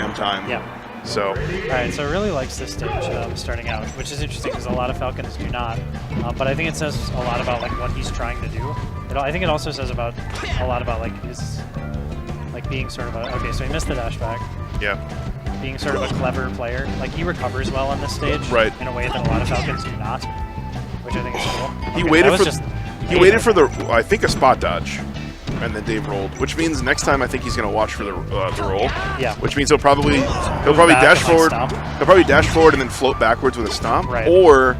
damn time. Yeah. So. All right, so it really likes this stage starting out, which is interesting because a lot of Falcons do not. But I think it says a lot about like what he's trying to do. I think it also says about a lot about like his being sort of a okay. So he missed the dash back. Yeah. Being sort of a clever player, like he recovers well on this stage, right? In a way that a lot of Falcons do not, which I think is cool. He okay, waited for the I think a spot dodge. And then Dave rolled, which means next time I think he's going to watch for the roll. Yeah. Which means he'll probably dash forward. He'll probably dash forward and then float backwards with a stomp, right. or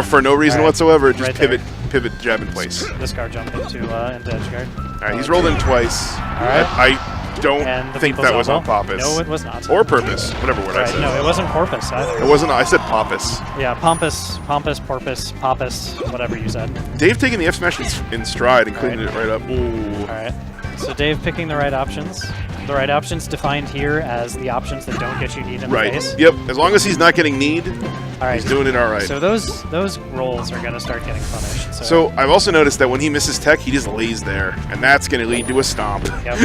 for no reason whatsoever, just right pivot jab in place. Discard jump into edge guard. All right, he's rolled in twice. All right. I don't think that was on purpose. No, it was not. Or purpose, whatever word I said. No, it wasn't porpoise either. It wasn't. I said pompous. Yeah, pompous, porpoise, pompous, whatever you said. Dave taking the F smash in stride and cleaning it right up. Ooh. All right. So Dave picking the right options. The right options defined here as the options that don't get you kneed in the face. Yep. As long as he's not getting kneed, he's doing it all right. So those rolls are going to start getting punished. So I've also noticed that when he misses tech, he just lays there, and that's going to lead to a stomp. Yep.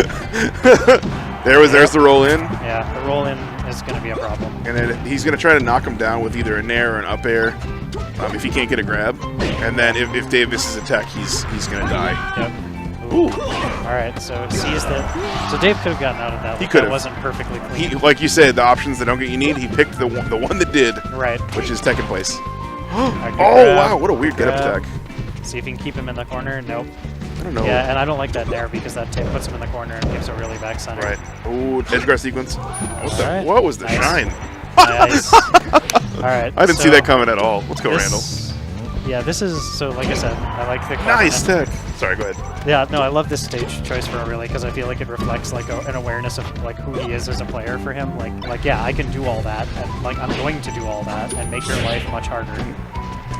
There's the roll in. Yeah, the roll in is going to be a problem. And then he's going to try to knock him down with either a nair or an up air if he can't get a grab. And then if Dave misses a tech, he's going to die. Yep. Ooh. All right, so it sees that. So Dave could have gotten out of that. He could have. That wasn't perfectly clean. Like you said, the options that don't get you need, he picked the one that did. Right. Which is tech in place. Oh, wow, what a weird get-up tech. See if you can keep him in the corner. Nope. I don't know. Yeah, and I don't like that there because that puts him in the corner and gives a really back center. Right. Ooh, edge guard sequence. What was the shine? Nice. All right. I didn't see that coming at all. Let's go, Randall. Yeah, this is, so like I said, I like the nice tech. Sorry, go ahead. Yeah, no, I love this stage choice for ORLY because I feel like it reflects like an awareness of like who he is as a player for him. Like yeah, I can do all that, and like I'm going to do all that and make your life much harder.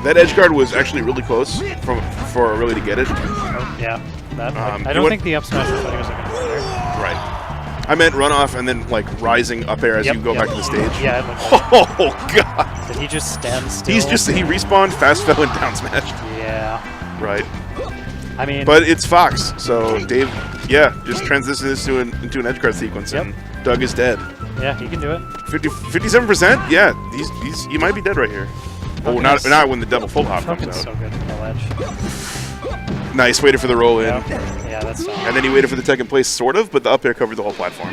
That edge guard was actually really close for ORLY to get it. Oh, yeah, that. I don't think the up smash was going to be there. Right. I meant runoff and then like rising up air as you go back to the stage. Yeah. Oh god. Did he just stand still? He respawned, fast fell, and down smashed. Yeah. Right. I mean. But it's Fox, so Dave, just transitioned this into an edge guard sequence, and Doug is dead. Yeah, he can do it. 57%. Yeah, he might be dead right here. Oh, not when the double full hop comes out. So good from the ledge. Nice, waited for the roll in. Yeah, that's. And then he waited for the tech in place, sort of, but the up air covered the whole platform.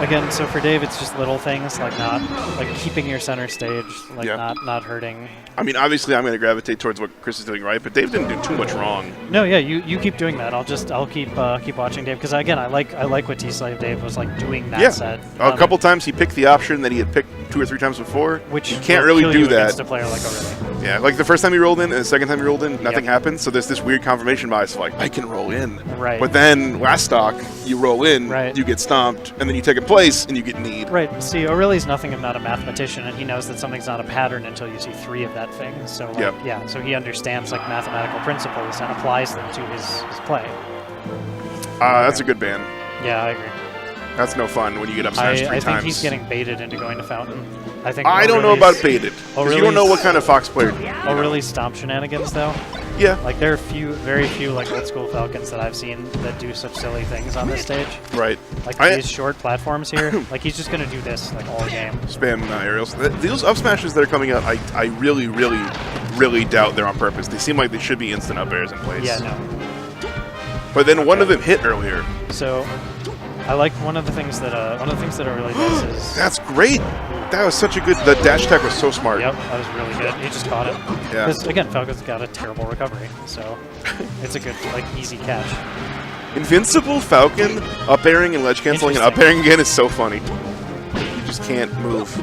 Again, so for Dave, it's just little things like not like keeping your center stage, like not hurting. I mean, obviously, I'm going to gravitate towards what Chris is doing right, but Dave didn't do too much wrong. No, yeah, you keep doing that. I'll keep watching Dave because again, I like what T-Slave Dave was like doing that set. A couple times he picked the option that he had picked 2 or 3 times before, which you can't really do that. Against a player like ORLY. Yeah, like the first time he rolled in and the second time he rolled in, nothing happened. So there's this weird confirmation bias of like, I can roll in. Right. But then last stock, you roll in, you get stomped, and then you take a place and you get kneed. Right. See, ORLY's nothing if not a mathematician, and he knows that something's not a pattern until you see 3 of that thing. So like, so he understands like mathematical principles and applies them to his play. That's a good ban. Yeah, I agree. That's no fun when you get up smashed 3 times. I think he's getting baited into going to Fountain. I don't know about baited. Because you don't know what kind of Fox player. ORLY's stomp shenanigans, though. Yeah. Like there are very few like old school Falcons that I've seen that do such silly things on this stage. Right. Like these short platforms here. Like he's just gonna do this like all game. Spam aerials. Those up smashes that are coming out, I really doubt they're on purpose. They seem like they should be instant up airs in place. Yeah, no. But then one of them hit earlier. So I like one of the things that ORLY does is. That's great. That was such a good. The dash tech was so smart. Yep, that was really good. He just caught it. Yeah. Because again, Falco's got a terrible recovery, so it's a good like easy catch. Invincible Falcon up airing and ledge canceling and up airing again is so funny. You just can't move.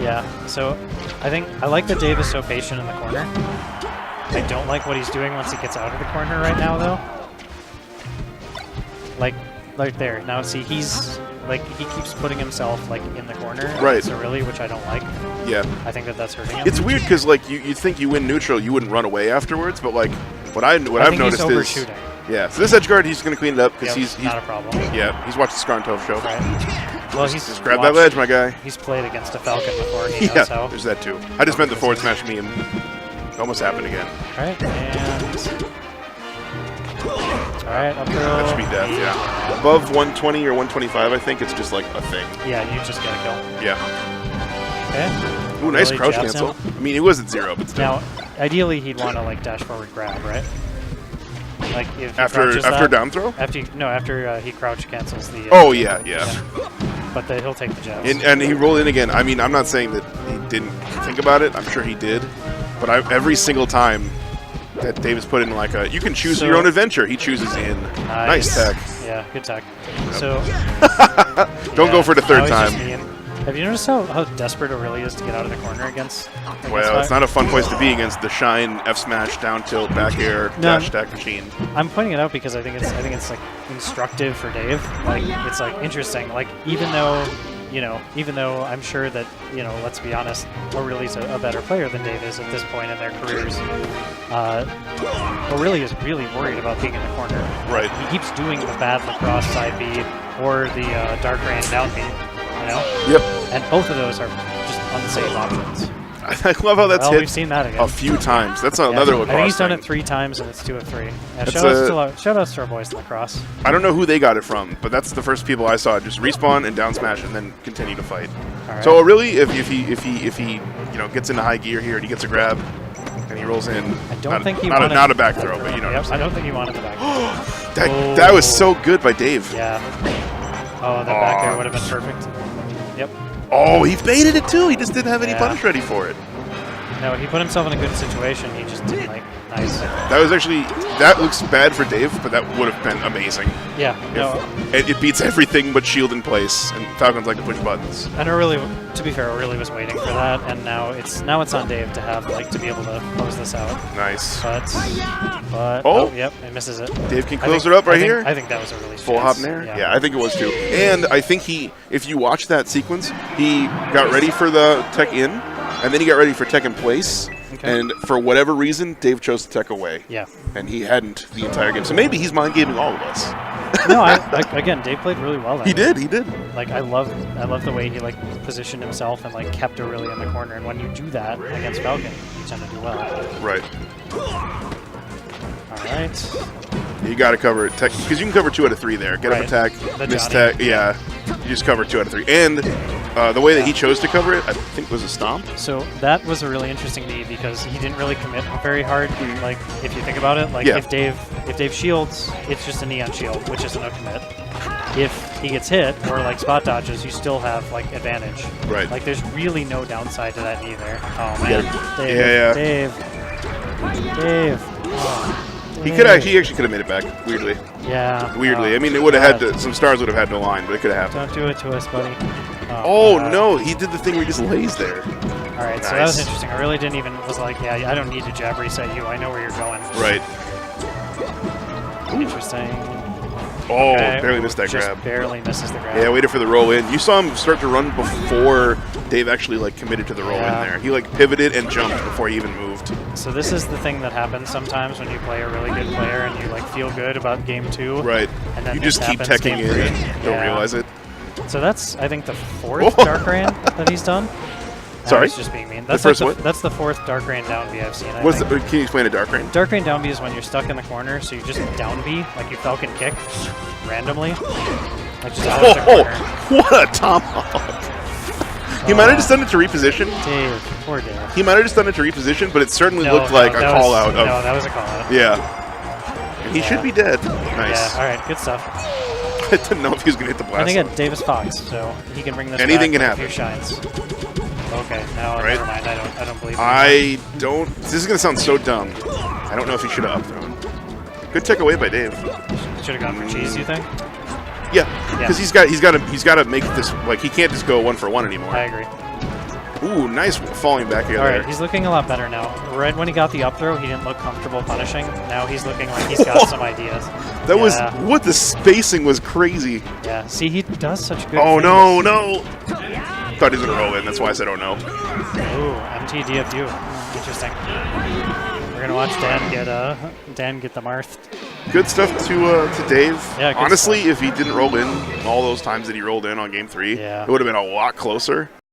Yeah. So I think I like that Dave is so patient in the corner. I don't like what he's doing once he gets out of the corner right now, though. Like right there. Now see, he's. Like, he keeps putting himself, like, in the corner. Right. So really, which I don't like. Yeah. I think that's hurting him. It's weird because, like, you think you win neutral, you wouldn't run away afterwards, but, like, what I've noticed he's overshooting. Yeah, so this edge guard, he's going to clean it up because he's not a problem. Yeah, he's watched the Skarntov show. Right. Well, he's just grab that ledge, my guy. He's played against a Falcon before, he knows how. There's that, too. I just meant the forward smash me, and it almost happened again. All right, and... Alright, up throw. That should be death, yeah. Above 120 or 125, I think it's just like a thing. Yeah, you just get a kill. Yeah. Okay. Ooh, nice Really crouch jabs cancel. him. I mean, it wasn't 0, but still. Now, ideally, he'd want to like dash forward grab, right? Like if he After crouches that, down throw? After he crouch cancels the. Oh, yeah. But he'll take the jabs. And he rolled in again. I mean, I'm not saying that he didn't think about it. I'm sure he did. But every single time that Davis put in like you can choose your own adventure, he chooses in. Nice tech. Yeah, good tech. So don't go for the third now he's time. just mean. Have you noticed how desperate O'Reilly is to get out of the corner against Well, it's not a fun place to be against the Shine F smash down tilt back air dash attack machine. I'm pointing it out because I think it's like instructive for Dave. Like it's like interesting. Like even though I'm sure that let's be honest, O'Reilly's a better player than Dave is at this point in their careers. O'Reilly is really worried about being in the corner. Right. He keeps doing the bad lacrosse side B or the dark rain down B. Yep. And both of those are just unsafe options. I love how that's hit we've seen that again. a few times. That's another lacrosse I think he's done thing. it 3 times, and it's 2 of 3. Yeah, That's shout outs to our boys in lacrosse. I don't know who they got it from, but that's the first people I saw just respawn and down smash and then continue to fight. Right. So really, if he gets into high gear here and he gets a grab and he rolls in, I don't think he wanted wanted not a back throw, but you know. Yep, I don't think he wanted the back throw. That was so good by Dave. Yeah. Oh, that back there would have been perfect. Yep. Oh, he baited it too. He just didn't have any punish ready for it. No, he put himself in a good situation. He just didn't like. Nice. That looks bad for Dave, but that would have been amazing. Yeah. No. It beats everything but shield in place, and Falcons like to push buttons. And O'Reilly, to be fair, O'Reilly was waiting for that, and now it's on Dave to be able to close this out. Nice. But yep, it misses it. Dave can close it up right here. I think that was a really full hop in there. Yeah, I think it was too. And I think if you watch that sequence, he got ready for the tech in, and then he got ready for tech in place. Okay. And for whatever reason, Dave chose to tech away. Yeah. And he hadn't the entire game. So maybe he's mind gaming all of us. No, again, Dave played really well. He did. Like I love the way he positioned himself and kept O'Reilly in the corner. And when you do that against Falcon, you tend to do well. Right. All right. You got to cover it because you can cover 2 out of 3 there. Get up attack, miss tech. Yeah. You just cover 2 out of 3. And the way that he chose to cover it, I think, was a stomp. So that was a really interesting knee because he didn't really commit very hard. Like if you think about it, if Dave shields, it's just a knee on shield, which isn't a commit. If he gets hit or spot dodges, you still have advantage. Right. Like there's really no downside to that knee there. Oh man, Dave. Oh. He actually could have made it back. Weirdly. Yeah. Weirdly. I mean, it would have had some stars would have had to align, but it could have happened. Don't do it to us, buddy. Oh no, he did the thing where he just lays there. All right, so that was interesting. I really didn't even I don't need to jab reset you. I know where you're going. Right. Interesting. Oh, barely missed that grab. Barely misses the grab. Yeah, waited for the roll in. You saw him start to run before Dave actually committed to the roll in there. He pivoted and jumped before he even moved. So this is the thing that happens sometimes when you play a really good player and you feel good about game 2. Right. And then you just keep teching in and don't realize it. So that's I think the 4th Dark Rain that he's done. Sorry? It's just being mean. That's the first what? That's the 4th Dark Rain down B I've seen. Can you explain a Dark Rain? Dark Rain down B is when you're stuck in the corner, so you just down B, you Falcon kick randomly. Just out of the corner. What a tomahawk! He might have just done it to reposition. Dave, poor Dave. He might have just done it to reposition, but it certainly looked like a call out. No, that was a call out. Yeah. He should be dead. Nice. Yeah, alright, good stuff. I didn't know if he was going to hit the blast. And again, Davis Fox, so he can bring this Anything back can with happen. a few shines. Okay, now never mind. I don't believe him. This is going to sound so dumb. I don't know if he should have up thrown. Good tech away by Dave. Should have gone for cheese, you think? Yeah, because he's got to make this he can't just go 1 for 1 anymore. I agree. Ooh, nice falling back together. All right, he's looking a lot better now. Right when he got the up throw, he didn't look comfortable punishing. Now he's looking like he's got some ideas. That was what the spacing was crazy. Yeah, see, he does such good. Oh things. no! Thought he was gonna roll in. That's why I said oh no. Ooh, MT DFU. Interesting. We're gonna watch Dan get the Marth. Good stuff to Dave. Yeah, honestly, if he didn't roll in all those times that he rolled in on game 3, it would have been a lot closer.